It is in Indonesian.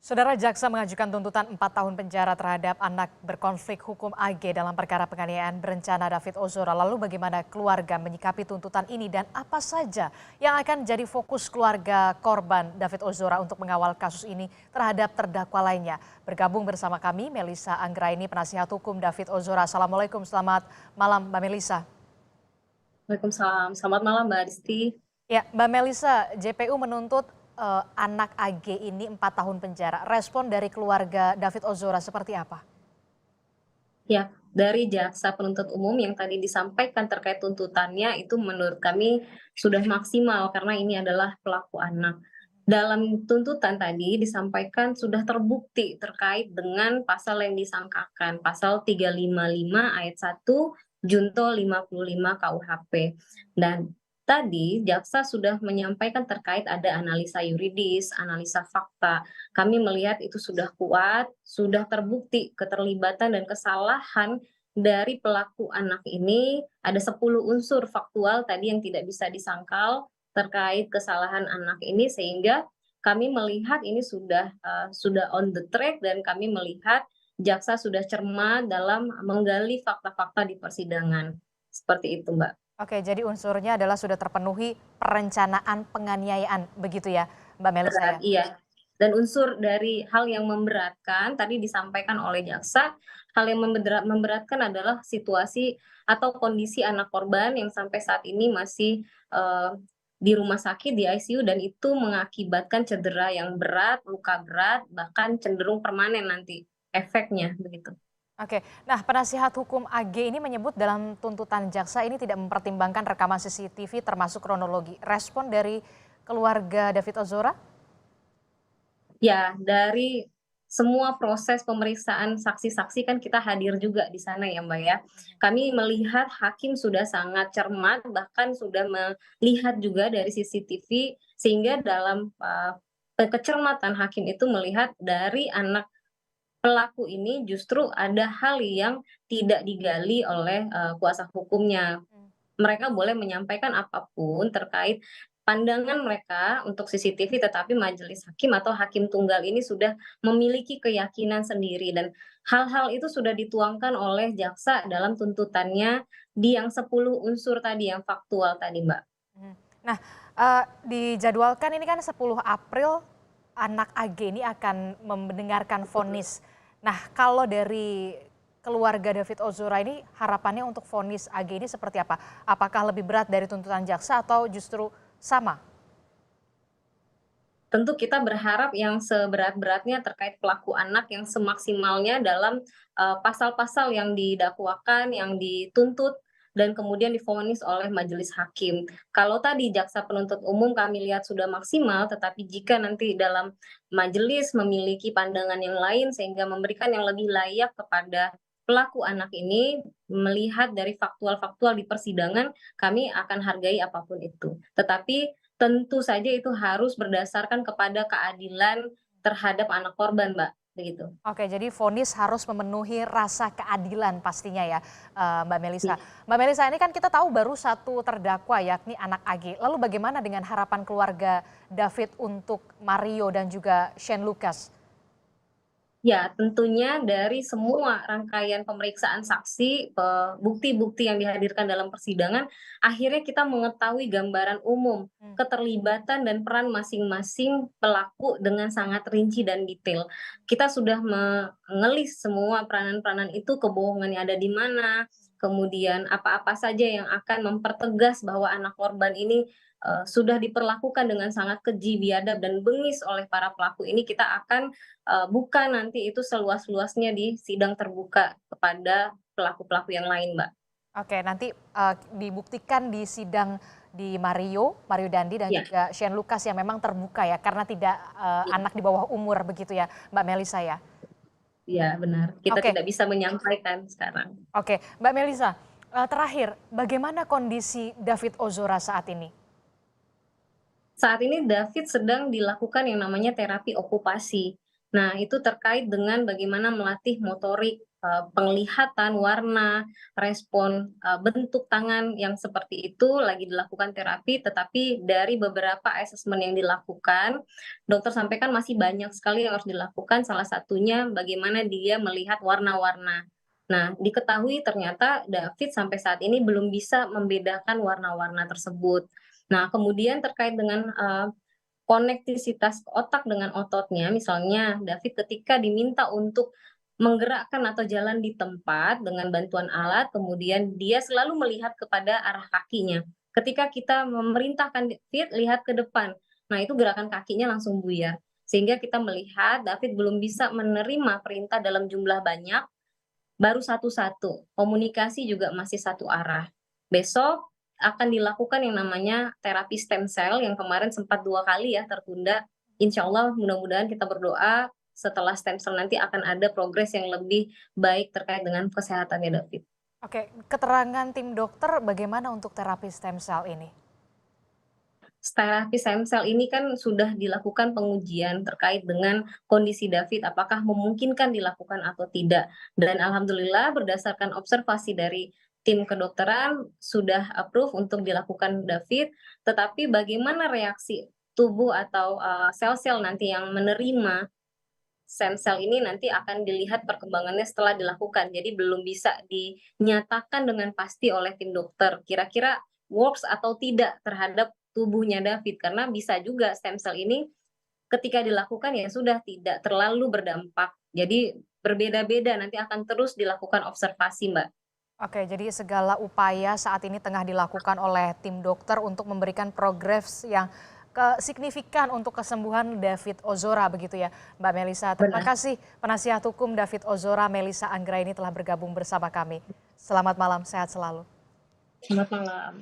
Saudara jaksa mengajukan tuntutan 4 tahun penjara terhadap anak berkonflik hukum AG dalam perkara penganiayaan berencana David Ozora. Lalu bagaimana keluarga menyikapi tuntutan ini dan apa saja yang akan jadi fokus keluarga korban David Ozora untuk mengawal kasus ini terhadap terdakwa lainnya. Bergabung bersama kami Melisa Anggraini, penasihat hukum David Ozora. Assalamualaikum, selamat malam Mbak Melisa. Waalaikumsalam. Selamat malam Mbak Adisti. Ya, Mbak Melisa, JPU menuntut anak AG ini 4 tahun penjara. Respon dari keluarga David Ozora seperti apa? Ya, dari jaksa penuntut umum yang tadi disampaikan terkait tuntutannya itu menurut kami sudah maksimal karena ini adalah pelaku anak. Dalam tuntutan tadi disampaikan sudah terbukti terkait dengan pasal yang disangkakan, pasal 355 ayat 1 Junto 55 KUHP. Dan tadi jaksa sudah menyampaikan terkait ada analisa yuridis, analisa fakta. Kami melihat itu sudah kuat, sudah terbukti keterlibatan dan kesalahan dari pelaku anak ini, ada 10 unsur faktual tadi yang tidak bisa disangkal terkait kesalahan anak ini, sehingga kami melihat ini sudah on the track dan kami melihat jaksa sudah cermat dalam menggali fakta-fakta di persidangan. Seperti itu, Mbak. Oke, jadi unsurnya adalah sudah terpenuhi perencanaan penganiayaan, begitu ya, Mbak Melisa Berat, ya? iya. Dan unsur dari hal yang memberatkan tadi disampaikan oleh jaksa, hal yang memberatkan adalah situasi atau kondisi anak korban yang sampai saat ini masih, di rumah sakit, di ICU dan itu mengakibatkan cedera yang berat, luka berat, bahkan cenderung permanen nanti efeknya, begitu. Oke, nah penasihat hukum AG ini menyebut dalam tuntutan jaksa ini tidak mempertimbangkan rekaman CCTV termasuk kronologi. Respon dari keluarga David Ozora? Ya, dari semua proses pemeriksaan saksi-saksi kan kita hadir juga di sana ya, Mbak, ya. Kami melihat hakim sudah sangat cermat, bahkan sudah melihat juga dari CCTV, sehingga dalam, kecermatan hakim itu melihat dari anak pelaku ini justru ada hal yang tidak digali oleh, kuasa hukumnya. Hmm. Mereka boleh menyampaikan apapun terkait pandangan mereka untuk CCTV, tetapi majelis hakim atau hakim tunggal ini sudah memiliki keyakinan sendiri dan hal-hal itu sudah dituangkan oleh jaksa dalam tuntutannya di yang 10 unsur tadi, yang faktual tadi, Mbak. Mhm. Nah, dijadwalkan ini kan 10 April anak AG ini akan mendengarkan vonis. Nah, kalau dari keluarga David Ozora ini harapannya untuk vonis AG ini seperti apa? Apakah lebih berat dari tuntutan jaksa atau justru sama? Tentu kita berharap yang seberat-beratnya terkait pelaku anak yang semaksimalnya dalam, pasal-pasal yang didakwakan, yang dituntut, dan kemudian divonis oleh majelis hakim. Kalau tadi jaksa penuntut umum kami lihat sudah maksimal, tetapi jika nanti dalam majelis memiliki pandangan yang lain sehingga memberikan yang lebih layak kepada pelaku anak ini, melihat dari faktual-faktual di persidangan, kami akan hargai apapun itu. Tetapi tentu saja itu harus berdasarkan kepada keadilan terhadap anak korban, Mbak, begitu. Oke, jadi vonis harus memenuhi rasa keadilan pastinya ya, Mbak Melisa. Iya. Mbak Melisa, ini kan kita tahu baru satu terdakwa yakni anak AG. Lalu bagaimana dengan harapan keluarga David untuk Mario dan juga Shane Lucas? Ya, tentunya dari semua rangkaian pemeriksaan saksi, bukti-bukti yang dihadirkan dalam persidangan, akhirnya kita mengetahui gambaran umum, Hmm. keterlibatan dan peran masing-masing pelaku dengan sangat rinci dan detail. Kita sudah mengelis semua peranan-peranan itu, kebohongannya ada di mana, kemudian apa-apa saja yang akan mempertegas bahwa anak korban ini, sudah diperlakukan dengan sangat keji, biadab, dan bengis oleh para pelaku ini, kita akan buka nanti itu seluas-luasnya di sidang terbuka kepada pelaku-pelaku yang lain, Mbak. Oke, nanti dibuktikan di sidang di Mario Dandi dan Iya, juga Shane Lucas yang memang terbuka ya, karena tidak iya, anak di bawah umur begitu ya, Mbak Melisa ya. iya benar. Kita Oke, tidak bisa menyampaikan sekarang. oke, Mbak Melisa, terakhir, bagaimana kondisi David Ozora saat ini? Saat ini David sedang dilakukan yang namanya terapi okupasi. Nah, itu terkait dengan bagaimana melatih motorik, penglihatan, warna, respon, bentuk tangan yang seperti itu lagi dilakukan terapi, tetapi dari beberapa asesmen yang dilakukan, dokter sampaikan masih banyak sekali yang harus dilakukan, salah satunya bagaimana dia melihat warna-warna. Nah, diketahui ternyata David sampai saat ini belum bisa membedakan warna-warna tersebut. Nah, kemudian terkait dengan, konektisitas otak dengan ototnya, misalnya David ketika diminta untuk menggerakkan atau jalan di tempat dengan bantuan alat, kemudian dia selalu melihat kepada arah kakinya. Ketika kita memerintahkan David lihat ke depan, nah itu gerakan kakinya langsung buyar. Sehingga kita melihat David belum bisa menerima perintah dalam jumlah banyak, baru satu-satu, komunikasi juga masih satu arah. Besok akan dilakukan yang namanya terapi stem cell yang kemarin sempat 2 kali ya tertunda. Insya Allah mudah-mudahan kita berdoa setelah stem cell nanti akan ada progres yang lebih baik terkait dengan kesehatannya David. Oke, keterangan tim dokter bagaimana untuk terapi stem cell ini? Terapi stem cell ini kan sudah dilakukan pengujian terkait dengan kondisi David, apakah memungkinkan dilakukan atau tidak. Dan alhamdulillah berdasarkan observasi dari tim kedokteran sudah approve untuk dilakukan David, tetapi bagaimana reaksi tubuh atau sel-sel nanti yang menerima stem cell ini nanti akan dilihat perkembangannya setelah dilakukan. Jadi belum bisa dinyatakan dengan pasti oleh tim dokter kira-kira works atau tidak terhadap tubuhnya David, karena bisa juga stem cell ini ketika dilakukan ya sudah tidak terlalu berdampak. Jadi berbeda-beda, nanti akan terus dilakukan observasi, Mbak. Oke, jadi segala upaya saat ini tengah dilakukan oleh tim dokter untuk memberikan progres yang signifikan untuk kesembuhan David Ozora begitu ya, Mbak Melisa. Terima Benar. kasih penasihat hukum David Ozora, Melisa Anggraini telah bergabung bersama kami. Selamat malam, sehat selalu. Selamat malam.